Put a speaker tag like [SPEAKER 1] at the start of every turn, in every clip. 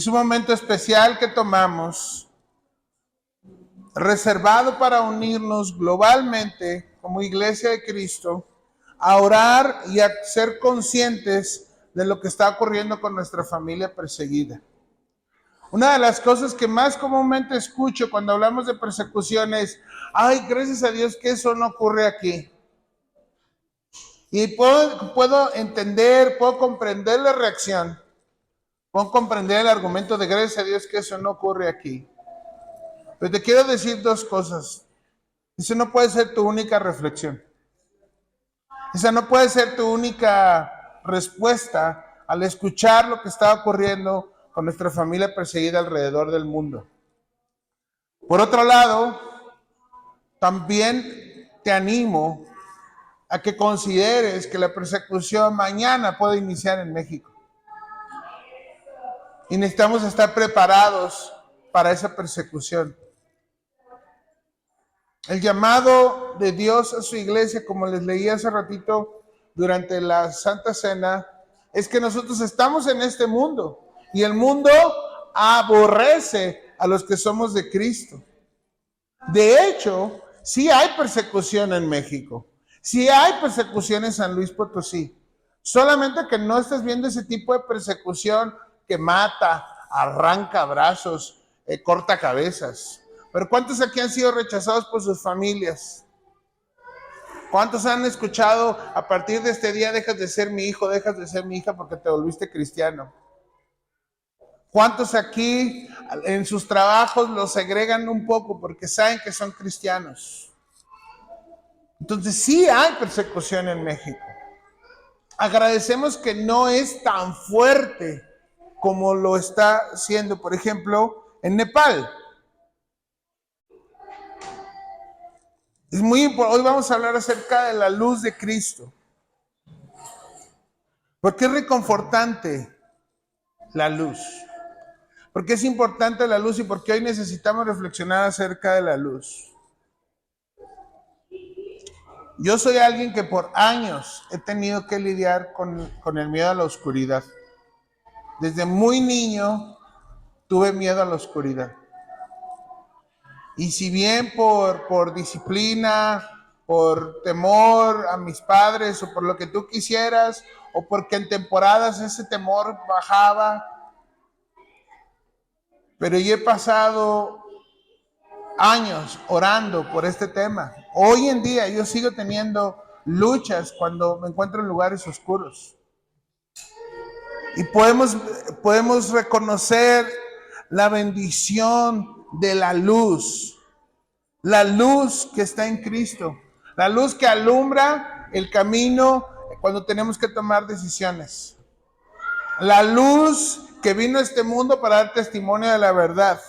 [SPEAKER 1] Es un momento especial que tomamos, reservado para unirnos globalmente como Iglesia de Cristo, a orar y a ser conscientes de lo que está ocurriendo con nuestra familia perseguida. Una de las cosas que más comúnmente escucho cuando hablamos de persecución es: ay, gracias a Dios que eso no ocurre aquí. Y puedo entender, puedo comprender la reacción, puedo comprender el argumento de gracias a Dios que eso no ocurre aquí. Pero te quiero decir dos cosas. Eso no puede ser tu única reflexión. Esa no puede ser tu única respuesta al escuchar lo que está ocurriendo con nuestra familia perseguida alrededor del mundo. Por otro lado, también te animo a que consideres que la persecución mañana puede iniciar en México. Y necesitamos estar preparados para esa persecución. El llamado de Dios a su iglesia, como les leí hace ratito durante la Santa Cena, es que nosotros estamos en este mundo y el mundo aborrece a los que somos de Cristo. De hecho, sí hay persecución en México, sí hay persecución en San Luis Potosí, solamente que no estás viendo ese tipo de persecución que mata, arranca brazos, corta cabezas. Pero ¿cuántos aquí han sido rechazados por sus familias? ¿Cuántos han escuchado: a partir de este día dejas de ser mi hijo, dejas de ser mi hija porque te volviste cristiano? ¿Cuántos aquí en sus trabajos los segregan un poco porque saben que son cristianos? Entonces sí hay persecución en México. Agradecemos que no es tan fuerte como lo está siendo, por ejemplo, en Nepal. Es muy importante. Hoy vamos a hablar acerca de la luz de Cristo. Porque es reconfortante la luz. Porque es importante la luz y porque hoy necesitamos reflexionar acerca de la luz. Yo soy alguien que por años he tenido que lidiar con el miedo a la oscuridad. Desde muy niño tuve miedo a la oscuridad. Y si bien por disciplina, por temor a mis padres o por lo que tú quisieras, o porque en temporadas ese temor bajaba, pero yo he pasado años orando por este tema. Hoy en día yo sigo teniendo luchas cuando me encuentro en lugares oscuros. Y podemos reconocer la bendición de la luz que está en Cristo, la luz que alumbra el camino cuando tenemos que tomar decisiones, la luz que vino a este mundo para dar testimonio de la verdad.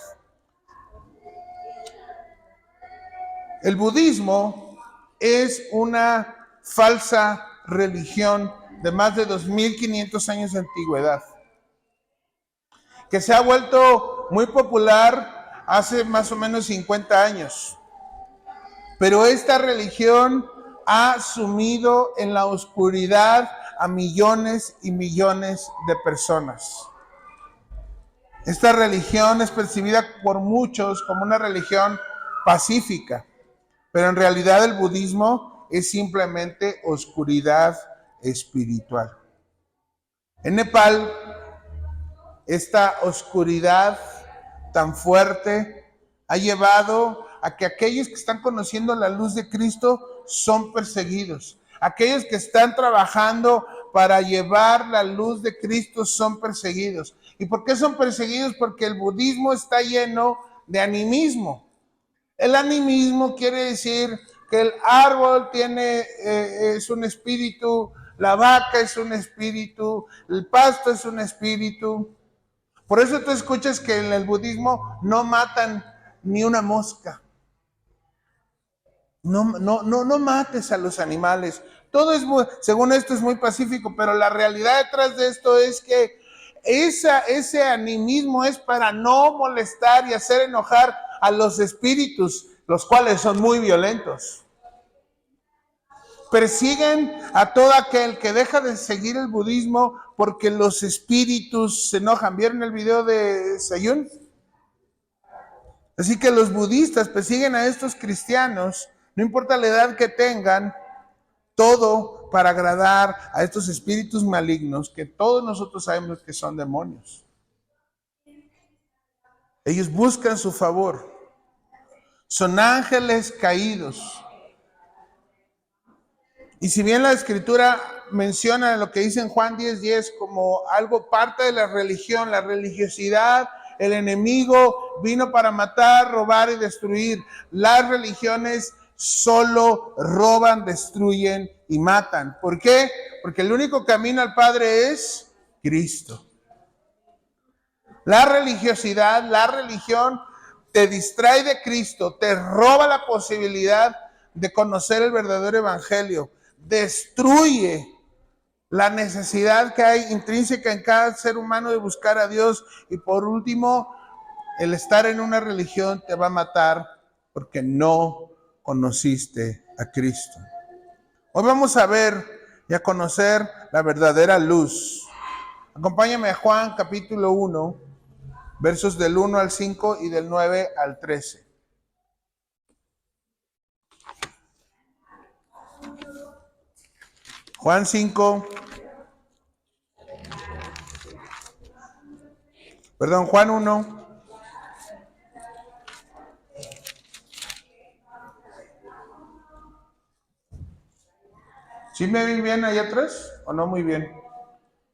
[SPEAKER 1] El budismo es una falsa religión de más de 2500 años de antigüedad, que se ha vuelto muy popular hace más o menos 50 años. Pero esta religión ha sumido en la oscuridad a millones y millones de personas. Esta religión es percibida por muchos como una religión pacífica, pero en realidad el budismo es simplemente oscuridad espiritual. En Nepal, esta oscuridad tan fuerte ha llevado a que aquellos que están conociendo la luz de Cristo son perseguidos. Aquellos que están trabajando para llevar la luz de Cristo son perseguidos. ¿Y por qué son perseguidos? Porque el budismo está lleno de animismo. El animismo quiere decir que el árbol es un espíritu, la vaca es un espíritu, el pasto es un espíritu. Por eso tú escuchas que en el budismo no matan ni una mosca. No mates a los animales. Todo es según esto es muy pacífico, pero la realidad detrás de esto es que ese animismo es para no molestar y hacer enojar a los espíritus, los cuales son muy violentos. Persiguen a todo aquel que deja de seguir el budismo porque los espíritus se enojan. ¿Vieron el video de Sayun? Así que los budistas persiguen a estos cristianos, no importa la edad que tengan, todo para agradar a estos espíritus malignos que todos nosotros sabemos que son demonios. Ellos buscan su favor. Son ángeles caídos. Y si bien la Escritura menciona lo que dice en Juan 10:10 como algo parte de la religión, la religiosidad, el enemigo vino para matar, robar y destruir. Las religiones solo roban, destruyen y matan. ¿Por qué? Porque el único camino al Padre es Cristo. La religiosidad, la religión te distrae de Cristo, te roba la posibilidad de conocer el verdadero evangelio, destruye la necesidad que hay intrínseca en cada ser humano de buscar a Dios, y por último, el estar en una religión te va a matar porque no conociste a Cristo. Hoy vamos a ver y a conocer la verdadera luz. Acompáñame a Juan capítulo 1, versos del 1 al 5 y del 9 al 13. Juan 5, Juan 1. ¿Sí me ven bien ahí atrás o no muy bien?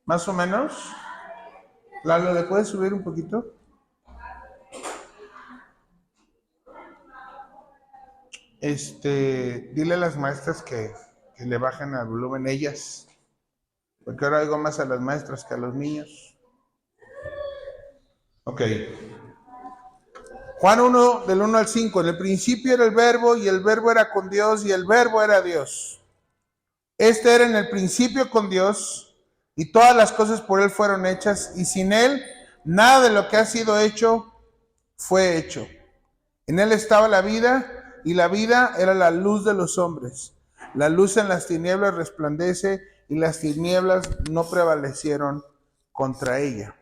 [SPEAKER 1] Más o menos. Lalo, ¿le puedes subir un poquito? Dile a las maestras que le bajen al volumen ellas, porque ahora oigo más a las maestras que a los niños. Ok. Juan 1, del 1 al 5. En el principio era el verbo, y el verbo era con Dios, y el verbo era Dios. Este era en el principio con Dios, y todas las cosas por él fueron hechas, y sin él nada de lo que ha sido hecho fue hecho. En él estaba la vida, y la vida era la luz de los hombres. La luz en las tinieblas resplandece, y las tinieblas no prevalecieron contra ella.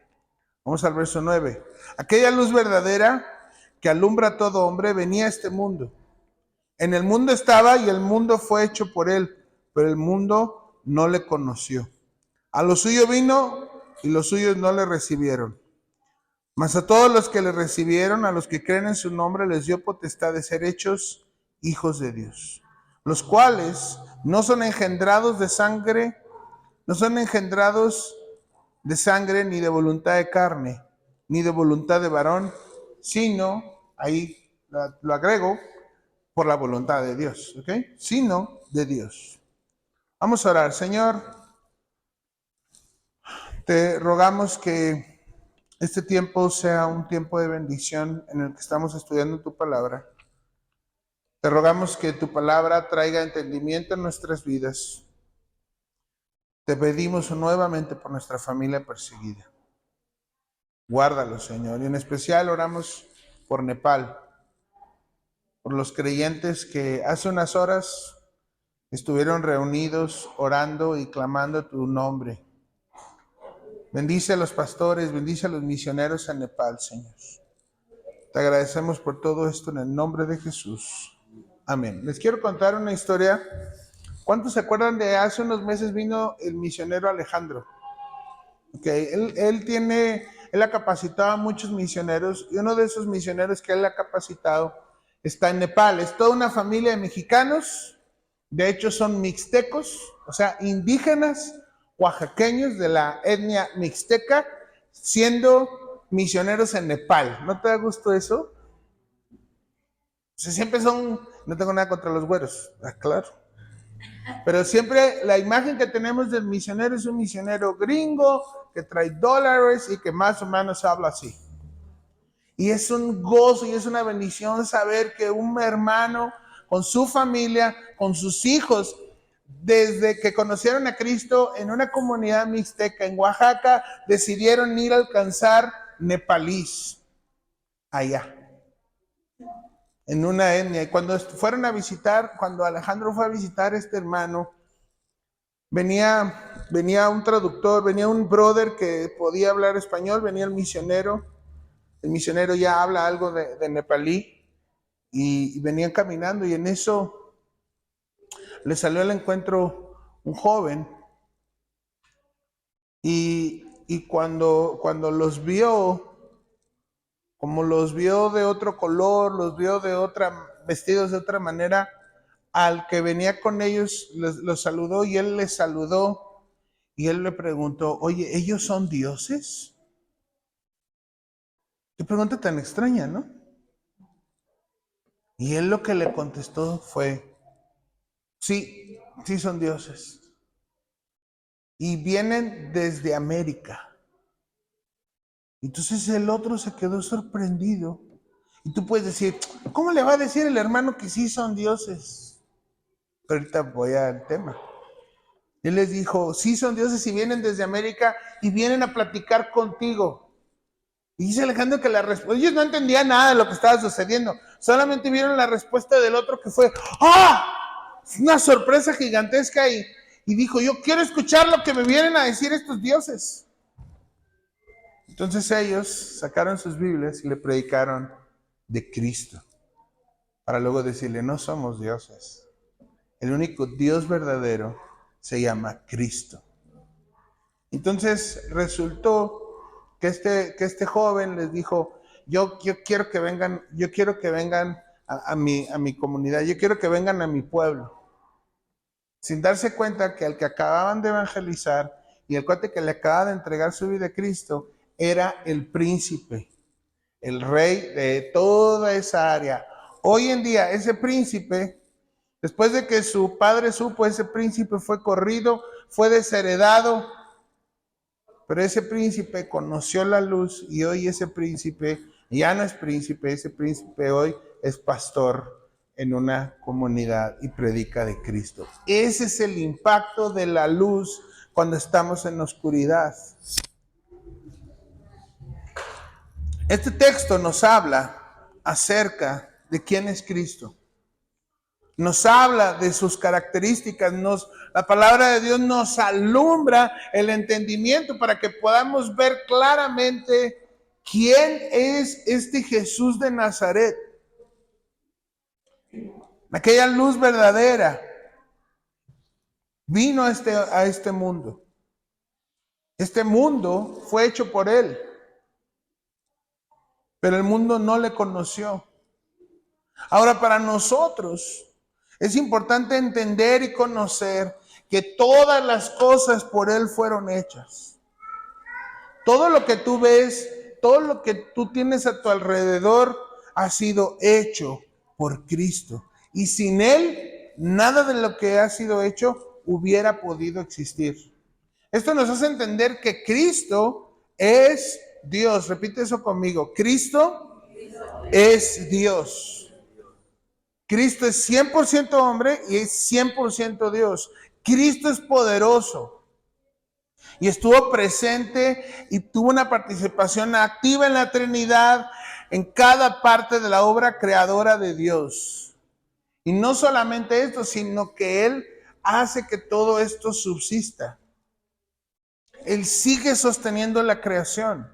[SPEAKER 1] Vamos al verso 9. Aquella luz verdadera que alumbra a todo hombre venía a este mundo. En el mundo estaba, y el mundo fue hecho por él, pero el mundo no le conoció. A lo suyo vino, y los suyos no le recibieron. Mas a todos los que le recibieron, a los que creen en su nombre, les dio potestad de ser hechos hijos de Dios, los cuales no son engendrados de sangre, ni de voluntad de carne, ni de voluntad de varón, sino, ahí lo agrego, por la voluntad de Dios, ¿ok? Sino de Dios. Vamos a orar. Señor, te rogamos que este tiempo sea un tiempo de bendición en el que estamos estudiando tu palabra. Te rogamos que tu palabra traiga entendimiento en nuestras vidas. Te pedimos nuevamente por nuestra familia perseguida. Guárdalo, Señor. Y en especial oramos por Nepal, por los creyentes que hace unas horas estuvieron reunidos orando y clamando tu nombre. Bendice a los pastores, bendice a los misioneros en Nepal, Señor. Te agradecemos por todo esto en el nombre de Jesús. Amén. Les quiero contar una historia. ¿Cuántos se acuerdan de hace unos meses vino el misionero Alejandro? Okay. Él ha capacitado a muchos misioneros, y uno de esos misioneros que él ha capacitado está en Nepal. Es toda una familia de mexicanos, de hecho son mixtecos, o sea, indígenas oaxaqueños de la etnia mixteca, siendo misioneros en Nepal. ¿No te da gusto eso? O sea, siempre no tengo nada contra los güeros, claro. Pero siempre la imagen que tenemos del misionero es un misionero gringo que trae dólares y que más o menos habla así. Y es un gozo y es una bendición saber que un hermano con su familia, con sus hijos, desde que conocieron a Cristo en una comunidad mixteca en Oaxaca, decidieron ir a alcanzar nepalíes allá. en una etnia. Y cuando fueron a visitar, cuando Alejandro fue a visitar a este hermano, venía un traductor, venía un brother que podía hablar español, venía el misionero ya habla algo de nepalí, y venían caminando, y en eso le salió al encuentro un joven, y cuando los vio, como los vio de otro color, los vio vestidos de otra manera, al que venía con ellos los saludó, y él les saludó, y él le preguntó: oye, ¿ellos son dioses? Qué pregunta tan extraña, ¿no? Y él lo que le contestó fue: sí, sí son dioses. Y vienen desde América. Entonces el otro se quedó sorprendido. Y tú puedes decir: ¿cómo le va a decir el hermano que sí son dioses? Pero ahorita voy al tema. Él les dijo: sí son dioses y vienen desde América y vienen a platicar contigo. Y dice Alejandro que ellos no entendían nada de lo que estaba sucediendo. Solamente vieron la respuesta del otro, que fue: ¡ah! Es una sorpresa gigantesca. Y dijo: yo quiero escuchar lo que me vienen a decir estos dioses. Entonces ellos sacaron sus Biblias y le predicaron de Cristo, para luego decirle: no somos dioses. El único Dios verdadero se llama Cristo. Entonces resultó que este joven les dijo: yo quiero que vengan a mi comunidad, yo quiero que vengan a mi pueblo. Sin darse cuenta que al que acababan de evangelizar y el cuate que le acaba de entregar su vida a Cristo era el príncipe, el rey de toda esa área. Hoy en día ese príncipe, después de que su padre supo, ese príncipe fue corrido, fue desheredado, pero ese príncipe conoció la luz, y hoy ese príncipe ya no es príncipe, ese príncipe hoy es pastor en una comunidad y predica de Cristo. Ese es el impacto de la luz cuando estamos en la oscuridad. Este texto nos habla acerca de quién es Cristo. Nos habla de sus características, la palabra de Dios nos alumbra el entendimiento para que podamos ver claramente quién es este Jesús de Nazaret. Aquella luz verdadera vino a este mundo. Este mundo fue hecho por Él, pero el mundo no le conoció. Ahora, para nosotros es importante entender y conocer que todas las cosas por Él fueron hechas. Todo lo que tú ves, todo lo que tú tienes a tu alrededor ha sido hecho por Cristo. Y sin Él, nada de lo que ha sido hecho hubiera podido existir. Esto nos hace entender que Cristo es Dios. Repite eso conmigo. Cristo es Dios. Cristo es 100% hombre y es 100% Dios. Cristo es poderoso y estuvo presente y tuvo una participación activa en la Trinidad, en cada parte de la obra creadora de Dios. Y no solamente esto, sino que Él hace que todo esto subsista. Él sigue sosteniendo la creación.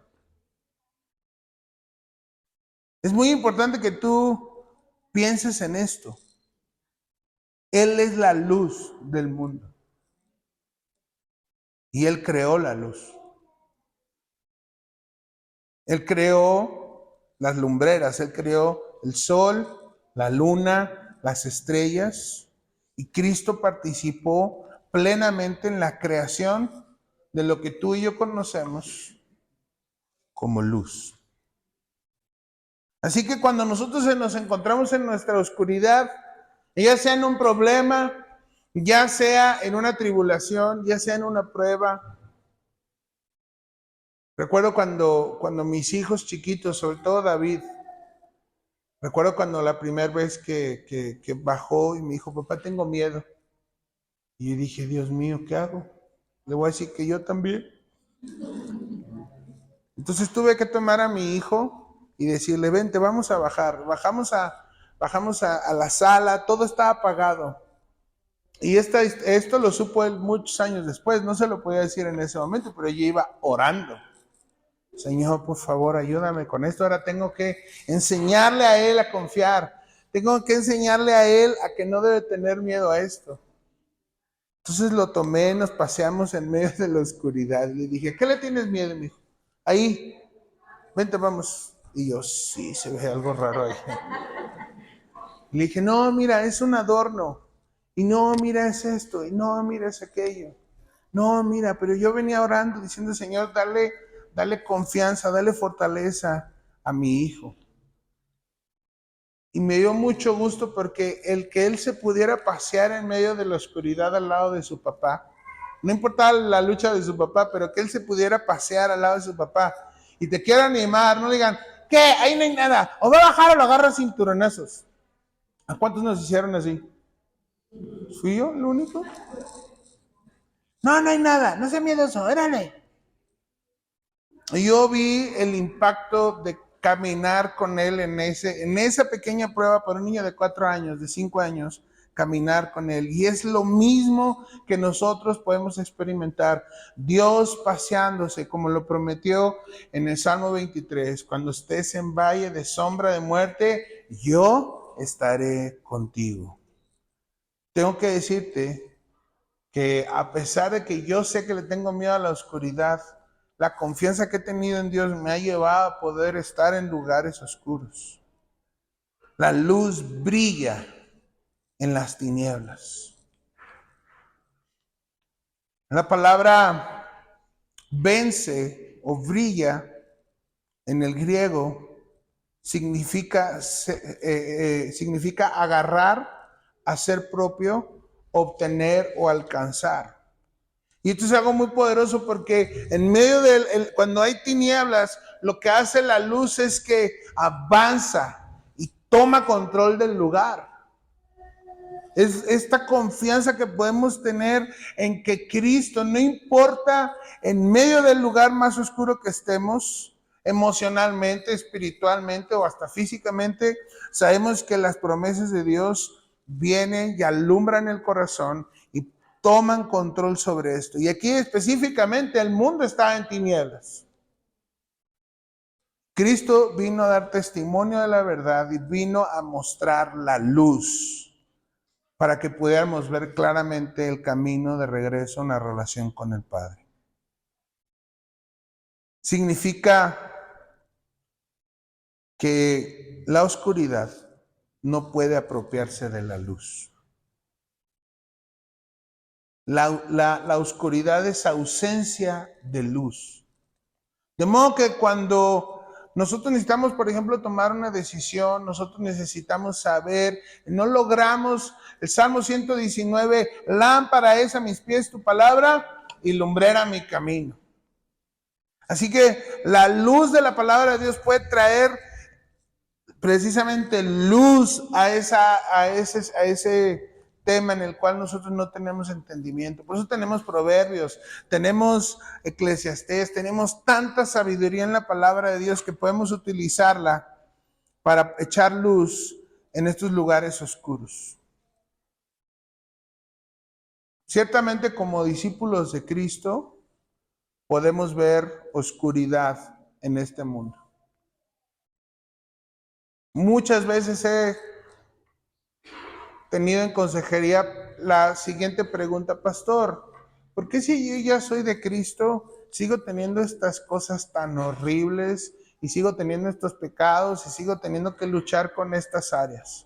[SPEAKER 1] Es muy importante que tú pienses en esto. Él es la luz del mundo. Y Él creó la luz. Él creó las lumbreras, Él creó el sol, la luna, las estrellas. Y Cristo participó plenamente en la creación de lo que tú y yo conocemos como luz. Así que cuando nosotros nos encontramos en nuestra oscuridad, ya sea en un problema, ya sea en una tribulación, ya sea en una prueba. Recuerdo cuando mis hijos chiquitos, sobre todo David, recuerdo cuando la primera vez que bajó y me dijo: papá, tengo miedo. Y yo dije: Dios mío, ¿qué hago? Le voy a decir que yo también. Entonces tuve que tomar a mi hijo y decirle: vente, vamos a bajar. Bajamos bajamos a la sala, todo estaba apagado. Y esto lo supo él muchos años después, no se lo podía decir en ese momento, pero yo iba orando. Señor, por favor, ayúdame con esto. Ahora tengo que enseñarle a él a confiar. Tengo que enseñarle a él a que no debe tener miedo a esto. Entonces lo tomé, nos paseamos en medio de la oscuridad. Le dije, ¿a qué le tienes miedo, mijo? Ahí, vente, vamos. Y yo, sí, se ve algo raro ahí. Le dije, no, mira, es un adorno. Y no, mira, es esto. Y no, mira, es aquello. No, mira, pero yo venía orando diciendo, Señor, dale confianza, dale fortaleza a mi hijo. Y me dio mucho gusto porque el que él se pudiera pasear en medio de la oscuridad al lado de su papá, no importaba la lucha de su papá, pero que él se pudiera pasear al lado de su papá y te quiera animar, no digan, ¿qué? Ahí no hay nada. O va a bajar o lo agarra cinturonazos. ¿A cuántos nos hicieron así? ¿Fui yo el único? No, no hay nada, no sea miedoso, órale. Yo vi el impacto de caminar con él en esa pequeña prueba para un niño de 4 años, de 5 años, caminar con él. Y es lo mismo que nosotros podemos experimentar. Dios paseándose, como lo prometió en el Salmo 23, cuando estés en valle de sombra de muerte, yo estaré contigo. Tengo que decirte que a pesar de que yo sé que le tengo miedo a la oscuridad, la confianza que he tenido en Dios me ha llevado a poder estar en lugares oscuros. La luz brilla en las tinieblas. La palabra vence o brilla en el griego significa agarrar, hacer propio, obtener o alcanzar. Y esto es algo muy poderoso porque en medio cuando hay tinieblas, lo que hace la luz es que avanza y toma control del lugar. Es esta confianza que podemos tener en que Cristo, no importa en medio del lugar más oscuro que estemos, emocionalmente, espiritualmente o hasta físicamente, sabemos que las promesas de Dios vienen y alumbran el corazón y toman control sobre esto. Y aquí específicamente el mundo está en tinieblas. Cristo vino a dar testimonio de la verdad y vino a mostrar la luz para que pudiéramos ver claramente el camino de regreso a una relación con el Padre. Significa que la oscuridad no puede apropiarse de la luz. La oscuridad es ausencia de luz. De modo que cuando nosotros necesitamos, por ejemplo, tomar una decisión, nosotros necesitamos saber, no logramos, el Salmo 119, lámpara es a mis pies tu palabra y lumbrera mi camino. Así que la luz de la palabra de Dios puede traer precisamente luz a ese tema en el cual nosotros no tenemos entendimiento. Por eso tenemos Proverbios, tenemos Eclesiastés, tenemos tanta sabiduría en la palabra de Dios que podemos utilizarla para echar luz en estos lugares oscuros. Ciertamente, como discípulos de Cristo, podemos ver oscuridad en este mundo. Muchas veces he tenido en consejería la siguiente pregunta: pastor, ¿por qué si yo ya soy de Cristo, sigo teniendo estas cosas tan horribles y sigo teniendo estos pecados y sigo teniendo que luchar con estas áreas?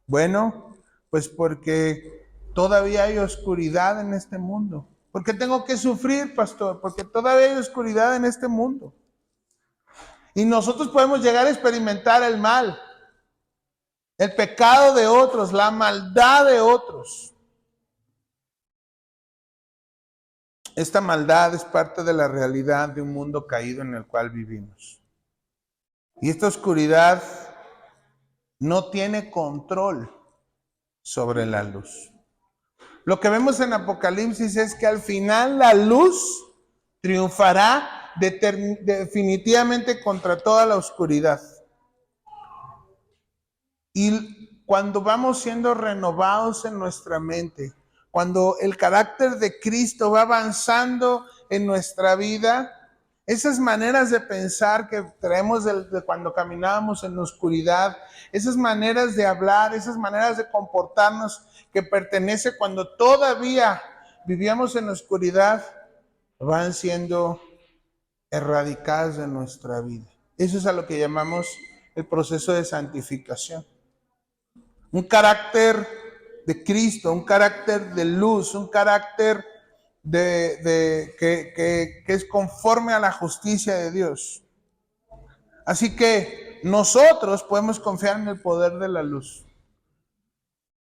[SPEAKER 1] Bueno, pues porque todavía hay oscuridad en este mundo. ¿Por qué tengo que sufrir, pastor? Porque todavía hay oscuridad en este mundo. Y nosotros podemos llegar a experimentar el mal, el pecado de otros, la maldad de otros. Esta maldad es parte de la realidad de un mundo caído en el cual vivimos. Y esta oscuridad no tiene control sobre la luz. Lo que vemos en Apocalipsis es que al final la luz triunfará definitivamente contra toda la oscuridad. Y cuando vamos siendo renovados en nuestra mente, cuando el carácter de Cristo va avanzando en nuestra vida, esas maneras de pensar que traemos de cuando caminábamos en la oscuridad, esas maneras de hablar, esas maneras de comportarnos que pertenece cuando todavía vivíamos en la oscuridad, van siendo erradicadas de nuestra vida. Eso es a lo que llamamos el proceso de santificación. Un carácter de Cristo, un carácter de luz, un carácter que es conforme a la justicia de Dios. Así que nosotros podemos confiar en el poder de la luz.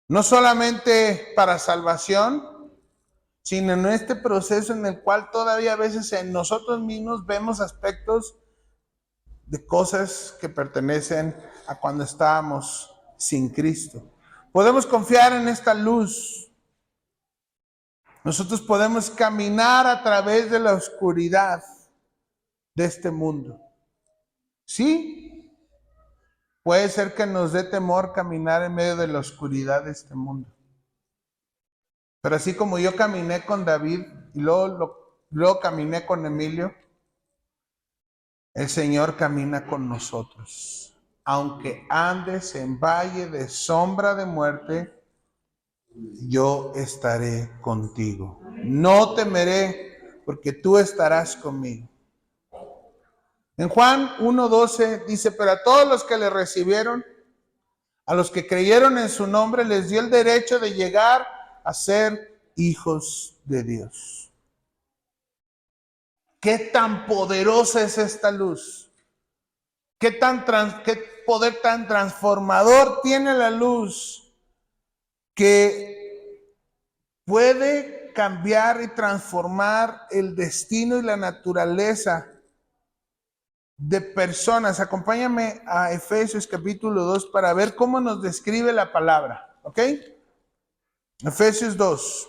[SPEAKER 1] No solamente para salvación, sino en este proceso en el cual todavía a veces en nosotros mismos vemos aspectos de cosas que pertenecen a cuando estábamos sin Cristo. Podemos confiar en esta luz. Nosotros podemos caminar a través de la oscuridad de este mundo. Sí, puede ser que nos dé temor caminar en medio de la oscuridad de este mundo. Pero así como yo caminé con David y luego caminé con Emilio, el Señor camina con nosotros. Aunque andes en valle de sombra de muerte, yo estaré contigo. No temeré, porque tú estarás conmigo. En Juan 1:12 dice, pero a todos los que le recibieron, a los que creyeron en su nombre, les dio el derecho de llegar a ser hijos de Dios. ¿Qué tan poderosa es esta luz? ¿Qué poder tan transformador tiene la luz que puede cambiar y transformar el destino y la naturaleza de personas? Acompáñame a Efesios capítulo 2 para ver cómo nos describe la palabra, ¿ok? Efesios 2.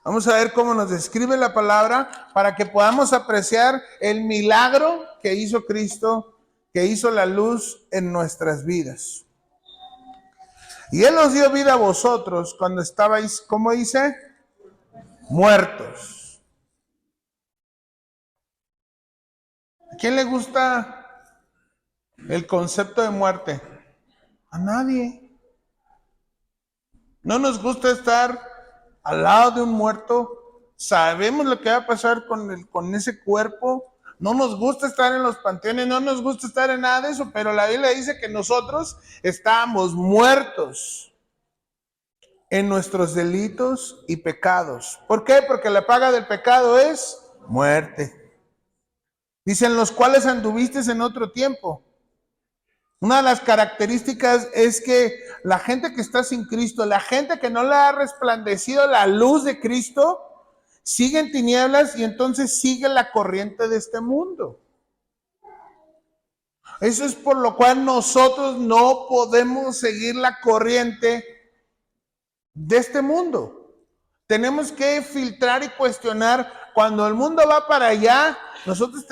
[SPEAKER 1] Vamos a ver cómo nos describe la palabra para que podamos apreciar el milagro que hizo Cristo, que hizo la luz en nuestras vidas. Y Él os dio vida a vosotros cuando estabais, ¿cómo dice? Muertos. ¿A quién le gusta el concepto de muerte? A nadie. No nos gusta estar al lado de un muerto. Sabemos lo que va a pasar con ese cuerpo. No nos gusta estar en los panteones, no nos gusta estar en nada de eso, pero la Biblia dice que nosotros estábamos muertos en nuestros delitos y pecados. ¿Por qué? Porque la paga del pecado es muerte. Dicen, los cuales anduviste en otro tiempo. Una de las características es que la gente que está sin Cristo, la gente que no le ha resplandecido la luz de Cristo, sigue en tinieblas y entonces sigue la corriente de este mundo. Eso es por lo cual nosotros no podemos seguir la corriente de este mundo. Tenemos que filtrar y cuestionar. Cuando el mundo va para allá, nosotros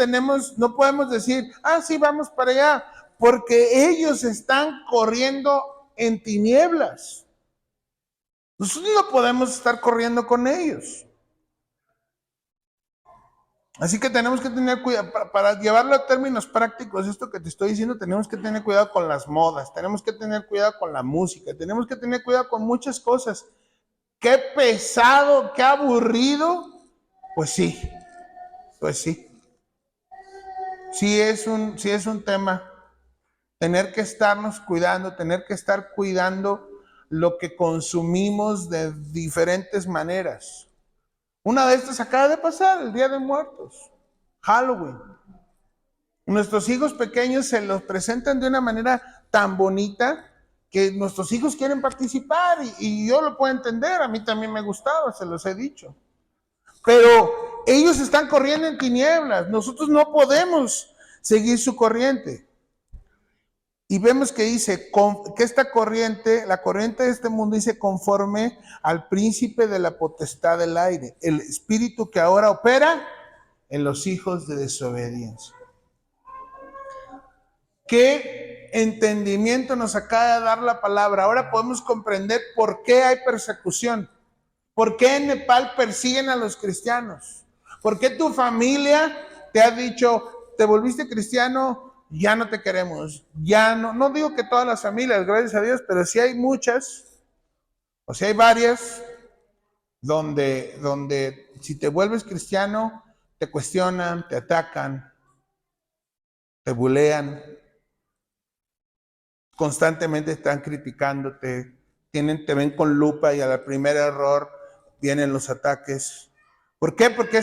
[SPEAKER 1] no podemos decir, sí, vamos para allá, porque ellos están corriendo en tinieblas. Nosotros no podemos estar corriendo con ellos. Así que tenemos que tener cuidado, para llevarlo a términos prácticos, esto que te estoy diciendo, tenemos que tener cuidado con las modas, tenemos que tener cuidado con la música, tenemos que tener cuidado con muchas cosas. Qué pesado, qué aburrido. Pues sí. Sí es un tema. Tener que estarnos cuidando, tener que estar cuidando lo que consumimos de diferentes maneras. Una de estas acaba de pasar, el Día de Muertos, Halloween. Nuestros hijos pequeños se los presentan de una manera tan bonita que nuestros hijos quieren participar y yo lo puedo entender, a mí también me gustaba, se los he dicho. Pero ellos están corriendo en tinieblas, nosotros no podemos seguir su corriente. Y vemos que dice que esta corriente, la corriente de este mundo dice conforme al príncipe de la potestad del aire, el espíritu que ahora opera en los hijos de desobediencia. Que entendimiento nos acaba de dar la palabra. Ahora podemos comprender por qué hay persecución. ¿Por qué en Nepal persiguen a los cristianos? ¿Por qué tu familia te ha dicho, te volviste cristiano, ya no te queremos? Ya no, no digo que todas las familias, gracias a Dios, pero sí hay muchas, o sí hay varias, donde si te vuelves cristiano, te cuestionan, te atacan, te bulean, constantemente están criticándote, te ven con lupa y al primer error vienen los ataques. ¿Por qué? Porque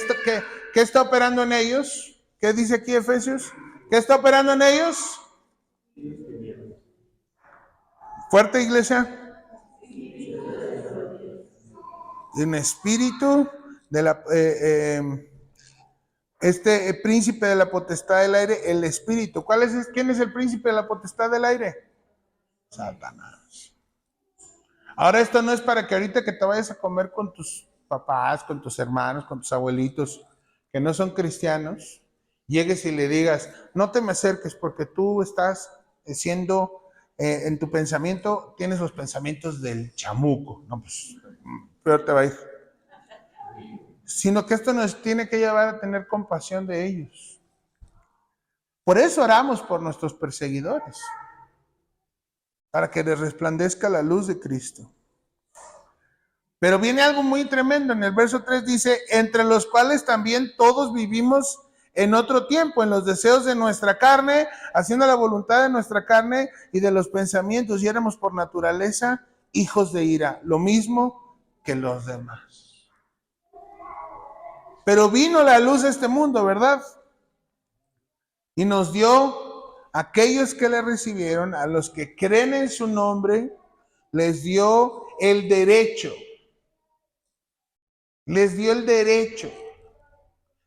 [SPEAKER 1] ¿qué está operando en ellos? ¿Qué dice aquí Efesios? ¿Qué está operando en ellos? Fuerte, iglesia. Un espíritu de la príncipe de la potestad del aire, el espíritu. ¿Quién es el príncipe de la potestad del aire? Satanás. Ahora esto no es para que ahorita que te vayas a comer con tus papás, con tus hermanos, con tus abuelitos que no son cristianos, llegues y le digas, no te me acerques porque tú estás siendo, en tu pensamiento, tienes los pensamientos del chamuco. No, pues, peor te va a ir. Sino que esto nos tiene que llevar a tener compasión de ellos. Por eso oramos por nuestros perseguidores, para que les resplandezca la luz de Cristo. Pero viene algo muy tremendo. En el verso 3 dice, entre los cuales también todos vivimos en otro tiempo, en los deseos de nuestra carne, haciendo la voluntad de nuestra carne y de los pensamientos, y éramos por naturaleza hijos de ira, lo mismo que los demás. Pero vino la luz de este mundo, ¿verdad? Y nos dio aquellos que le recibieron, a los que creen en su nombre, les dio el derecho. Les dio el derecho.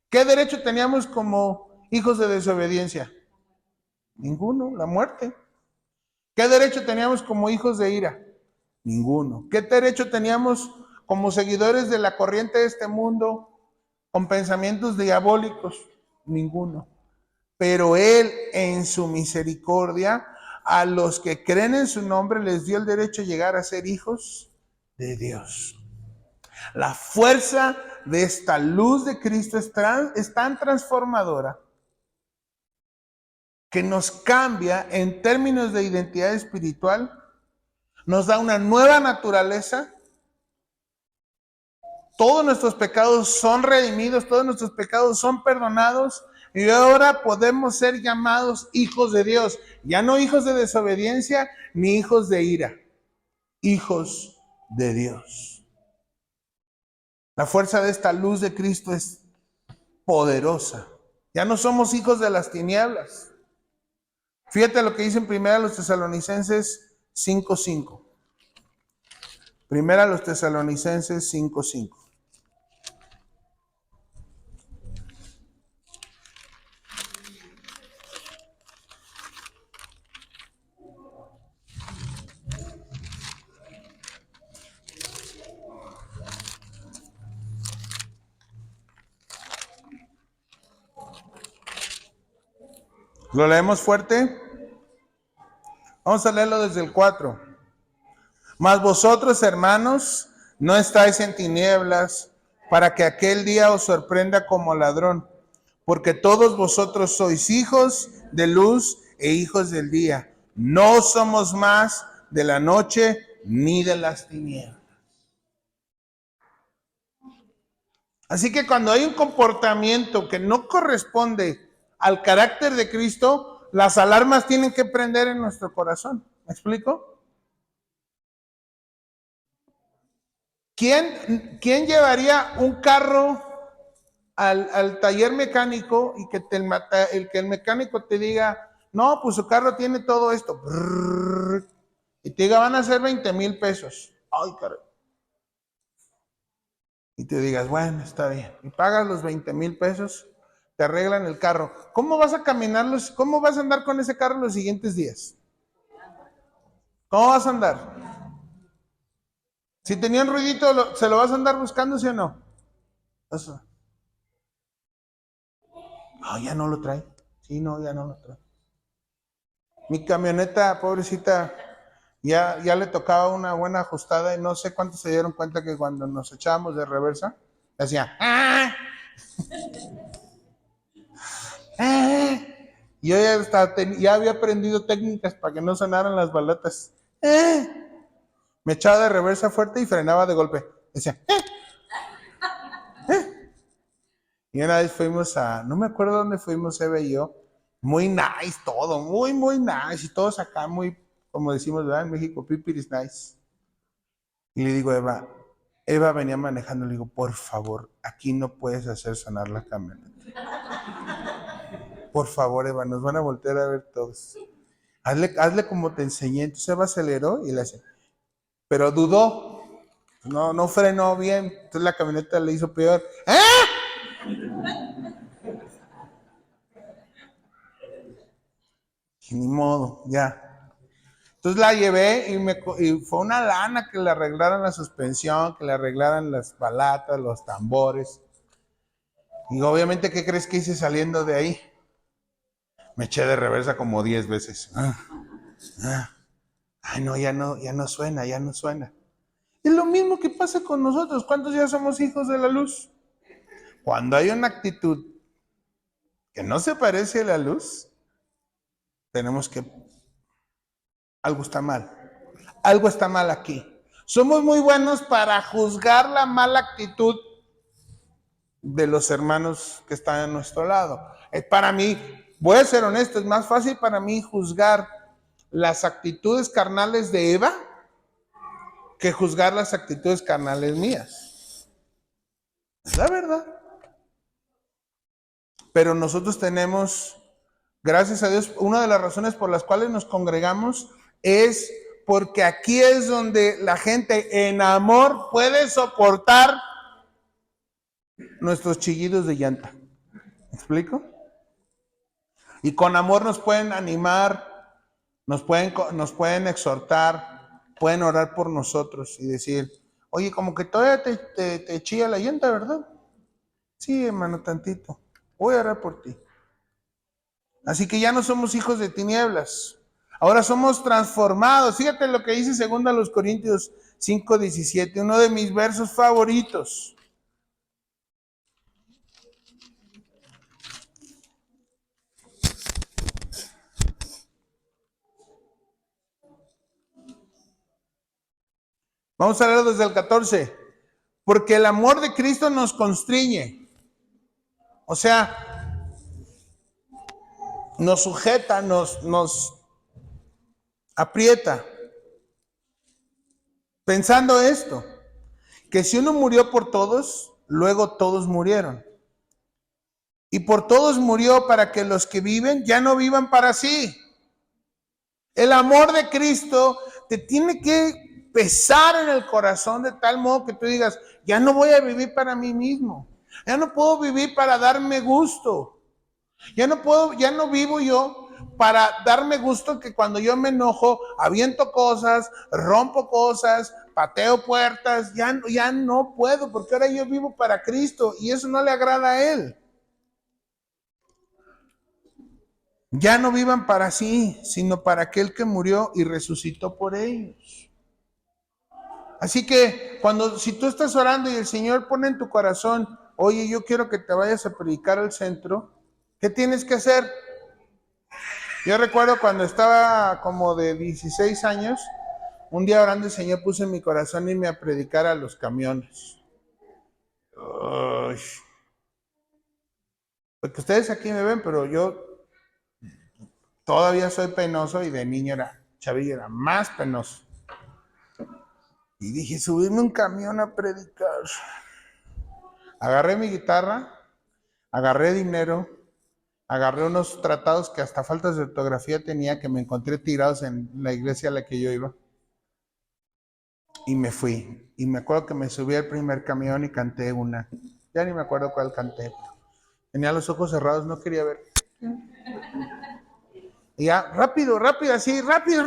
[SPEAKER 1] ¿Qué derecho teníamos como hijos de desobediencia? Ninguno, la muerte. ¿Qué derecho teníamos como hijos de ira? Ninguno. ¿Qué derecho teníamos como seguidores de la corriente de este mundo con pensamientos diabólicos? Ninguno. Pero Él, en su misericordia, a los que creen en su nombre, les dio el derecho a llegar a ser hijos de Dios. La fuerza de esta luz de Cristo es tan transformadora que nos cambia en términos de identidad espiritual, nos da una nueva naturaleza. Todos nuestros pecados son redimidos, todos nuestros pecados son perdonados y ahora podemos ser llamados hijos de Dios. Ya no hijos de desobediencia ni hijos de ira, hijos de Dios. La fuerza de esta luz de Cristo es poderosa. Ya no somos hijos de las tinieblas. Fíjate lo que dice en 1 Tesalonicenses 5:5. 1 Tesalonicenses 5:5. ¿Lo leemos fuerte? Vamos a leerlo desde el 4. Mas vosotros, hermanos, no estáis en tinieblas, para que aquel día os sorprenda como ladrón, porque todos vosotros sois hijos de luz e hijos del día. No somos más de la noche ni de las tinieblas. Así que cuando hay un comportamiento que no corresponde al carácter de Cristo, las alarmas tienen que prender en nuestro corazón. ¿Me explico? ¿Quién llevaría un carro al taller mecánico y que el mecánico te diga, no, pues su carro tiene todo esto, y te diga, van a ser 20,000 pesos? Ay, caray. Y te digas, bueno, está bien, y pagas los 20,000 pesos, te arreglan el carro. ¿Cómo vas a cómo vas a andar con ese carro los siguientes días? ¿Cómo vas a andar? Si tenía un ruidito, ¿se lo vas a andar buscando, sí o no? Eso. No, ya no lo trae. Sí, no, ya no lo trae. Mi camioneta, pobrecita, ya le tocaba una buena ajustada y no sé cuántos se dieron cuenta que cuando nos echábamos de reversa, hacía ¡ah! ¡Ah! Y yo ya había aprendido técnicas para que no sonaran las balotas. ¡Ah! Me echaba de reversa fuerte y frenaba de golpe. Decía ¡ah! Y una vez fuimos no me acuerdo dónde fuimos, Eva y yo, muy nice todo, muy, muy nice, y todos acá muy, como decimos, ¿verdad? En México, pipiris nice. Y le digo a Eva venía manejando, le digo, por favor, aquí no puedes hacer sonar la camioneta. Por favor, Eva, nos van a voltear a ver todos. Hazle como te enseñé. Entonces Eva aceleró y le hace, pero dudó, no frenó bien, entonces la camioneta le hizo peor. ¡Ah! Y ni modo, ya. Entonces la llevé y fue una lana que le arreglaran la suspensión, que le arreglaran las balatas, los tambores. Y obviamente, ¿qué crees que hice saliendo de ahí? Me eché de reversa como 10 veces. Ay, no, ya no suena, ya no suena. Es lo mismo que pasa con nosotros. ¿Cuántos ya somos hijos de la luz? Cuando hay una actitud que no se parece a la luz, tenemos que... Algo está mal. Algo está mal aquí. Somos muy buenos para juzgar la mala actitud de los hermanos que están a nuestro lado. Para mí, voy a ser honesto, es más fácil para mí juzgar las actitudes carnales de Eva que juzgar las actitudes carnales mías. Es la verdad. Pero nosotros tenemos, gracias a Dios, una de las razones por las cuales nos congregamos es porque aquí es donde la gente en amor puede soportar nuestros chillidos de llanta. ¿Me explico? Y con amor nos pueden animar, nos pueden exhortar, pueden orar por nosotros y decir, oye, como que todavía te chilla la llanta, ¿verdad? Sí, hermano, tantito. Voy a orar por ti. Así que ya no somos hijos de tinieblas. Ahora somos transformados. Fíjate lo que dice 2 Corintios 5:17, uno de mis versos favoritos. Vamos a leerlo desde el 14. Porque el amor de Cristo nos constriñe. O sea, nos sujeta, nos aprieta. Pensando esto, que si uno murió por todos, luego todos murieron. Y por todos murió para que los que viven ya no vivan para sí. El amor de Cristo te tiene que pesar en el corazón de tal modo que tú digas, ya no voy a vivir para mí mismo. Ya no puedo vivir para darme gusto. Ya no vivo yo para darme gusto que cuando yo me enojo, aviento cosas, rompo cosas, pateo puertas, ya no puedo, porque ahora yo vivo para Cristo y eso no le agrada a Él. Ya no vivan para sí, sino para aquel que murió y resucitó por ellos. Así que si tú estás orando y el Señor pone en tu corazón, oye, yo quiero que te vayas a predicar al centro, ¿qué tienes que hacer? Yo recuerdo cuando estaba como de 16 años, un día orando el Señor puso en mi corazón irme a predicar a los camiones. Uy. Porque ustedes aquí me ven, pero yo todavía soy penoso y de niño chavillo era más penoso. Y dije, subirme un camión a predicar. Agarré mi guitarra, agarré dinero, agarré unos tratados que hasta faltas de ortografía tenía que me encontré tirados en la iglesia a la que yo iba. Y me fui. Y me acuerdo que me subí al primer camión y canté una. Ya ni me acuerdo cuál canté. Tenía los ojos cerrados, no quería ver. Y ya, rápido, así, rápido,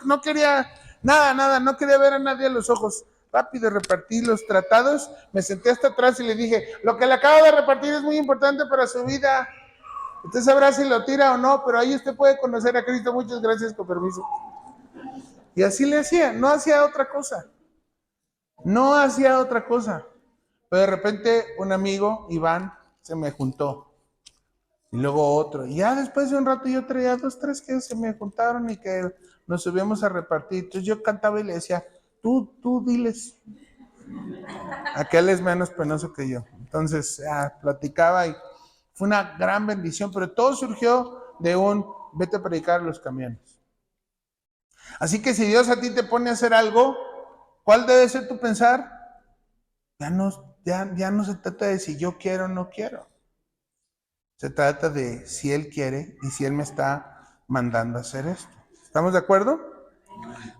[SPEAKER 1] no quería nada, no quería ver a nadie a los ojos. Rápido, repartí los tratados, me senté hasta atrás y le dije, lo que le acabo de repartir es muy importante para su vida. Usted sabrá si lo tira o no, pero ahí usted puede conocer a Cristo. Muchas gracias, con permiso. Y así le hacía, no hacía otra cosa. No hacía otra cosa. Pero de repente un amigo, Iván, se me juntó. Y luego otro. Y ya después de un rato yo traía 2, 3 que se me juntaron y que nos subíamos a repartir. Entonces yo cantaba y le decía, tú diles. Aquel es menos penoso que yo. Entonces platicaba y fue una gran bendición. Pero todo surgió de un vete a predicar a los camiones. Así que si Dios a ti te pone a hacer algo, ¿cuál debe ser tu pensar? Ya no se trata de si yo quiero o no quiero. Se trata de si Él quiere y si Él me está mandando a hacer esto. ¿Estamos de acuerdo?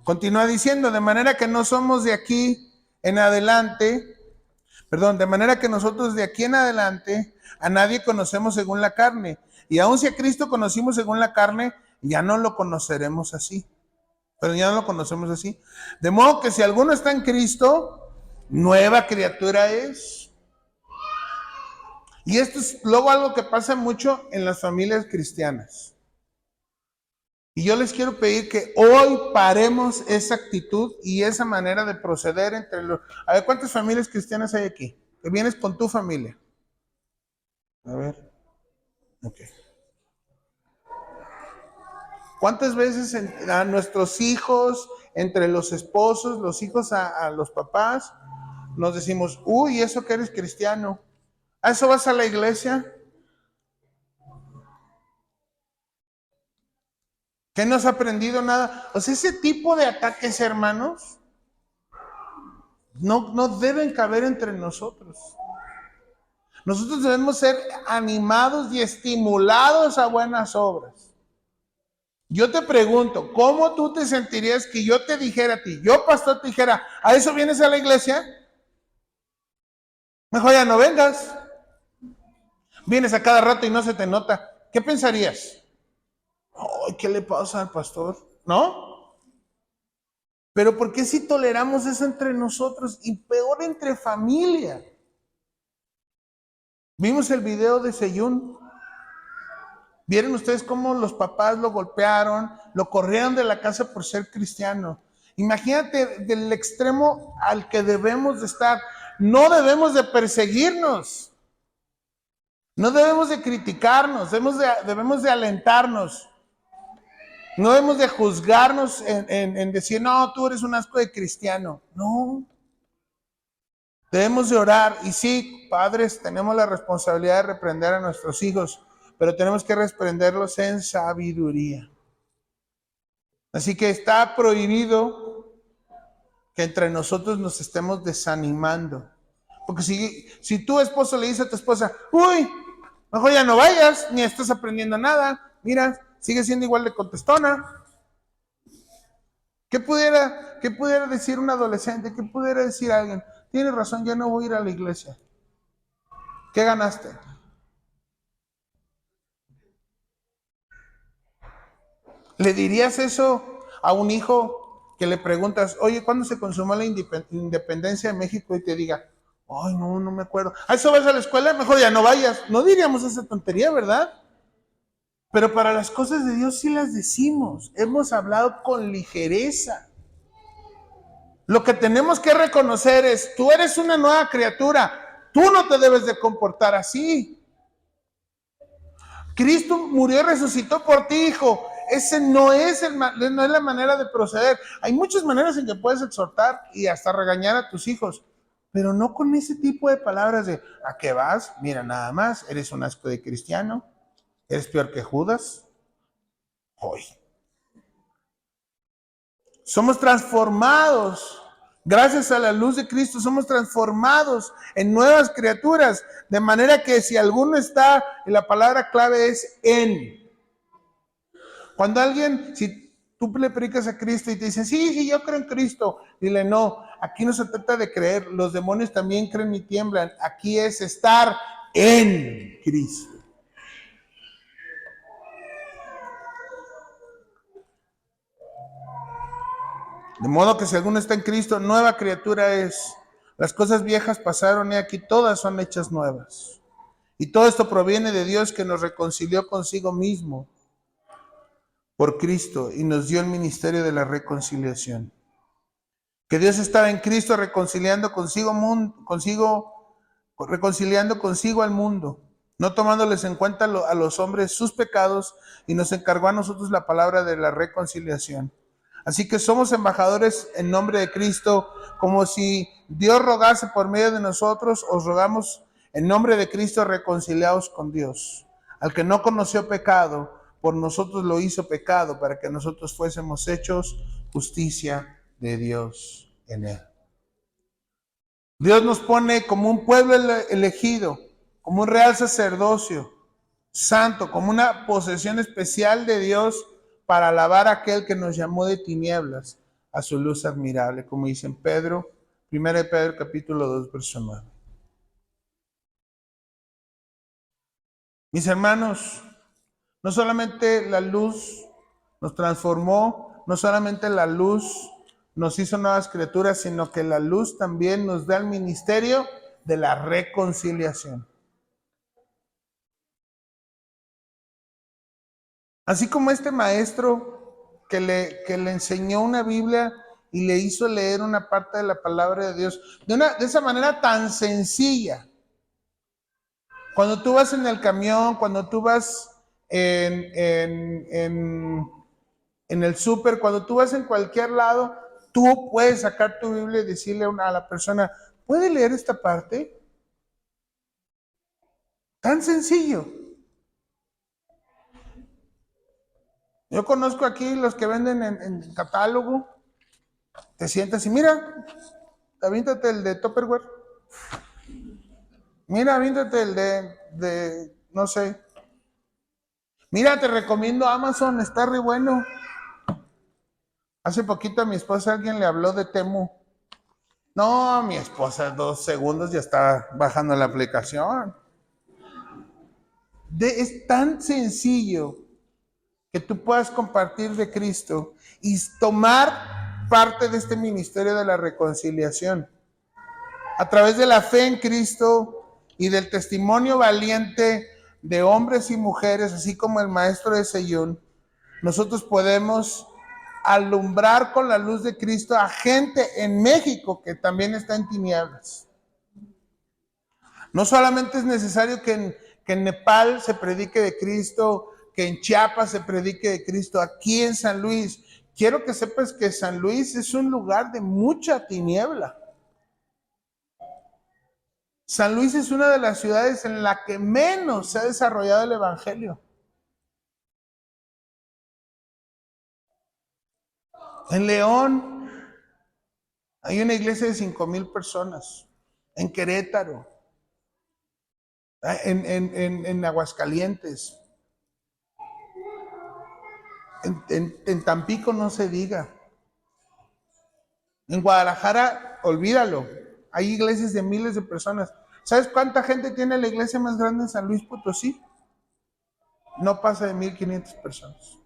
[SPEAKER 1] Continúa diciendo, de manera que no somos de aquí en adelante, de manera que nosotros de aquí en adelante a nadie conocemos según la carne. Y aun si a Cristo conocimos según la carne, ya no lo conoceremos así. Pero ya no lo conocemos así. De modo que si alguno está en Cristo, nueva criatura es. Y esto es luego algo que pasa mucho en las familias cristianas. Y yo les quiero pedir que hoy paremos esa actitud y esa manera de proceder entre los... A ver, ¿cuántas familias cristianas hay aquí? Que vienes con tu familia. A ver. Ok. ¿Cuántas veces a nuestros hijos, entre los esposos, los hijos a los papás, nos decimos, uy, eso que eres cristiano? ¿A eso vas a la iglesia? ¿Que no has aprendido nada? O sea, ese tipo de ataques, hermanos, no deben caber entre nosotros. Nosotros debemos ser animados y estimulados a buenas obras. Yo te pregunto, ¿cómo tú te sentirías que yo te dijera a ti, yo pastor te dijera, ¿a eso vienes a la iglesia? Mejor ya no vengas. Vienes a cada rato y no se te nota. ¿Qué pensarías? Ay, ¿qué le pasa al pastor? ¿No? Pero ¿por qué si toleramos eso entre nosotros y peor entre familia? Vimos el video de Seyun. ¿Vieron ustedes cómo los papás lo golpearon, lo corrieron de la casa por ser cristiano? Imagínate del extremo al que debemos de estar. No debemos de perseguirnos. No debemos de criticarnos. Debemos de alentarnos. No debemos de juzgarnos en decir, no, tú eres un asco de cristiano. No. Debemos de orar. Y sí, padres, tenemos la responsabilidad de reprender a nuestros hijos, pero tenemos que reprenderlos en sabiduría. Así que está prohibido que entre nosotros nos estemos desanimando. Porque si tu esposo le dice a tu esposa, uy, mejor ya no vayas, ni estás aprendiendo nada, mira, sigue siendo igual de contestona. ¿Qué pudiera decir un adolescente? ¿Qué pudiera decir alguien? Tienes razón, ya no voy a ir a la iglesia. ¿Qué ganaste? ¿Le dirías eso a un hijo que le preguntas, oye, ¿cuándo se consumó la independencia de México? Y te diga, ay, no me acuerdo. ¿A eso vas a la escuela? Mejor ya no vayas. No diríamos esa tontería, ¿verdad? Pero para las cosas de Dios sí las decimos. Hemos hablado con ligereza. Lo que tenemos que reconocer es, tú eres una nueva criatura. Tú no te debes de comportar así. Cristo murió y resucitó por ti, hijo. Ese no es la manera de proceder. Hay muchas maneras en que puedes exhortar y hasta regañar a tus hijos, pero no con ese tipo de palabras de ¿a qué vas? Mira, nada más, eres un asco de cristiano, eres peor que Judas. Hoy. Somos transformados. Gracias a la luz de Cristo somos transformados en nuevas criaturas, de manera que si alguno está, y la palabra clave es en. Cuando alguien, si tú le predicas a Cristo y te dicen, sí, yo creo en Cristo, dile, no, aquí no se trata de creer, los demonios también creen y tiemblan, aquí es estar en Cristo. De modo que si alguno está en Cristo, nueva criatura es. Las cosas viejas pasaron y aquí todas son hechas nuevas. Y todo esto proviene de Dios, que nos reconcilió consigo mismo por Cristo y nos dio el ministerio de la reconciliación. Que Dios estaba en Cristo reconciliando reconciliando consigo al mundo, no tomándoles en cuenta a los hombres sus pecados, y nos encargó a nosotros la palabra de la reconciliación. Así que somos embajadores en nombre de Cristo, como si Dios rogase por medio de nosotros. Os rogamos en nombre de Cristo, reconciliados con Dios. Al que no conoció pecado, por nosotros lo hizo pecado, para que nosotros fuésemos hechos justicia de Dios en él. Dios nos pone como un pueblo elegido, como un real sacerdocio santo, como una posesión especial de Dios, para alabar a aquel que nos llamó de tinieblas a su luz admirable, como dice en Pedro, 1 Pedro capítulo 2, verso 9. Mis hermanos, no solamente la luz nos transformó, no solamente la luz nos hizo nuevas criaturas, sino que la luz también nos da el ministerio de la reconciliación. Así como este maestro que le enseñó una Biblia y le hizo leer una parte de la palabra de Dios de esa manera tan sencilla. Cuando tú vas en el camión, cuando tú vas en el súper, cuando tú vas en cualquier lado, tú puedes sacar tu Biblia y decirle a la persona, ¿puede leer esta parte? Tan sencillo. Yo conozco aquí los que venden en catálogo. Te sientas y mira, avíntate el de Tupperware. Mira, avíntate el de no sé. Mira, te recomiendo Amazon, está re bueno. Hace poquito a mi esposa alguien le habló de Temu. No, mi esposa 2 segundos ya está bajando la aplicación. Es tan sencillo que tú puedas compartir de Cristo y tomar parte de este ministerio de la reconciliación. A través de la fe en Cristo y del testimonio valiente de hombres y mujeres, así como el maestro de Seyún, nosotros podemos alumbrar con la luz de Cristo a gente en México que también está en tinieblas. No solamente es necesario que en Nepal se predique de Cristo, que en Chiapas se predique de Cristo, aquí en San Luis. Quiero que sepas que San Luis es un lugar de mucha tiniebla. San Luis es una de las ciudades en la que menos se ha desarrollado el evangelio. En León hay una iglesia de 5,000 personas. En Querétaro, en Aguascalientes, en Tampico no se diga. En Guadalajara, olvídalo. Hay iglesias de miles de personas. ¿Sabes cuánta gente tiene la iglesia más grande en San Luis Potosí? No pasa de 1,500 personas.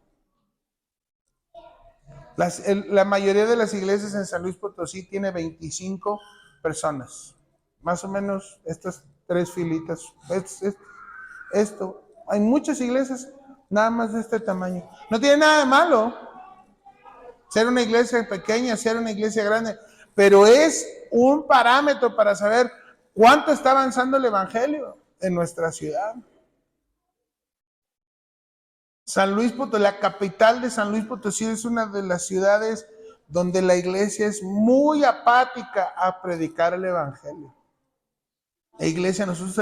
[SPEAKER 1] La mayoría de las iglesias en San Luis Potosí tiene 25 personas. Más o menos estas 3 filitas. Esto. Hay muchas iglesias nada más de este tamaño. No tiene nada de malo ser una iglesia pequeña, ser una iglesia grande, pero es un parámetro para saber cuánto está avanzando el evangelio en nuestra ciudad. San Luis Potosí, la capital de San Luis Potosí, es una de las ciudades donde la iglesia es muy apática a predicar el evangelio. La iglesia, nosotros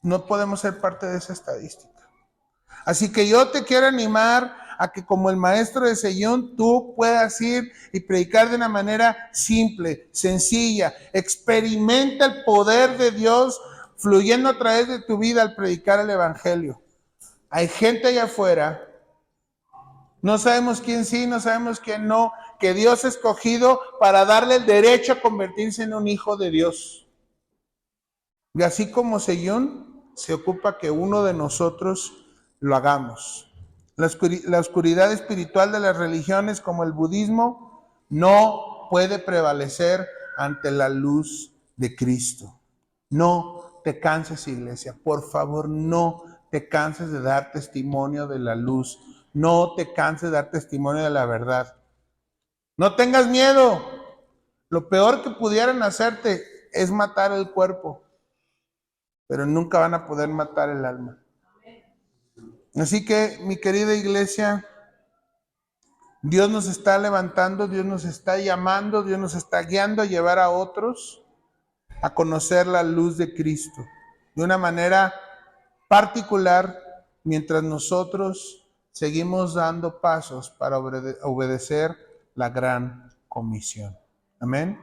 [SPEAKER 1] no podemos ser parte de esa estadística. Así que yo te quiero animar a que, como el maestro de Seyún, tú puedas ir y predicar de una manera simple, sencilla. Experimenta el poder de Dios fluyendo a través de tu vida al predicar el evangelio. Hay gente allá afuera, no sabemos quién sí, no sabemos quién no, que Dios ha escogido para darle el derecho a convertirse en un hijo de Dios. Y así como Seyún se ocupa que uno de nosotros lo hagamos. La oscuridad espiritual de las religiones como el budismo no puede prevalecer ante la luz de Cristo. No te canses, iglesia. Por favor, no te canses de dar testimonio de la luz. No te canses de dar testimonio de la verdad. No tengas miedo. Lo peor que pudieran hacerte es matar el cuerpo, pero nunca van a poder matar el alma. Así que, mi querida iglesia, Dios nos está levantando, Dios nos está llamando, Dios nos está guiando a llevar a otros a conocer la luz de Cristo de una manera particular, mientras nosotros seguimos dando pasos para obedecer la gran comisión. Amén.